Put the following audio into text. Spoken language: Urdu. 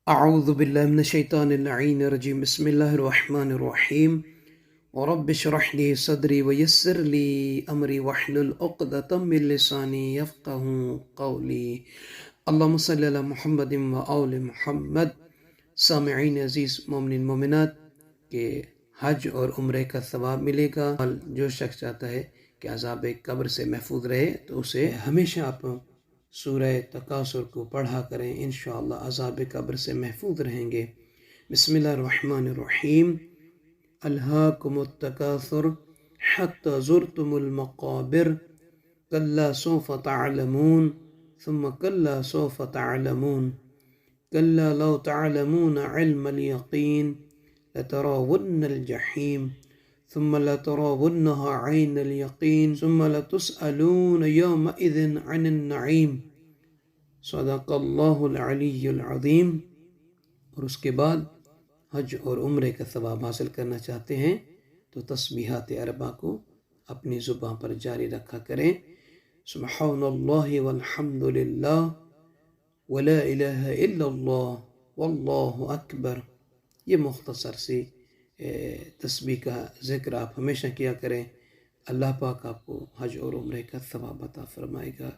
اعوذ باللہ من الشیطان اللعین الرجیم بسم اللہ الرحمن الرحیم ورب اشرح لی صدری ویسر لی امری واحلل عقدۃ من لسانی یفقهوا قولی اللہم صلی علی محمد و آل محمد۔ سامعین عزیز مومنین مومنات کہ حج اور عمرے کا ثواب ملے گا۔ جو شخص چاہتا ہے کہ عذاب قبر سے محفوظ رہے تو اسے ہمیشہ آپ سورہ تکاثر کو پڑھا کریں، انشاءاللہ عذاب قبر سے محفوظ رہیں گے۔ بسم اللہ الرحمن الرحیم۔ الہاکم التکاثر حتی زرتم المقابر کلا سوف تعلمون ثم کلا سوف تعلمون کلا لو تعلمون علم الیقین لتراون الجحیم ثم لتراونها عین الیقین ثم لتسألون یومئذ عن النعیم۔ صدق اللہ العلی العظیم۔ اور اس کے بعد حج اور عمرے کا ثواب حاصل کرنا چاہتے ہیں تو تسبیحات اربع کو اپنی زبان پر جاری رکھا کریں۔ سبحان اللہ والحمد للہ ولا الہ الا اللہ واللہ اکبر۔ یہ مختصر سی تسبیح کا ذکر آپ ہمیشہ کیا کریں۔ اللہ پاک آپ کو حج اور عمرے کا ثواب عطا فرمائے گا۔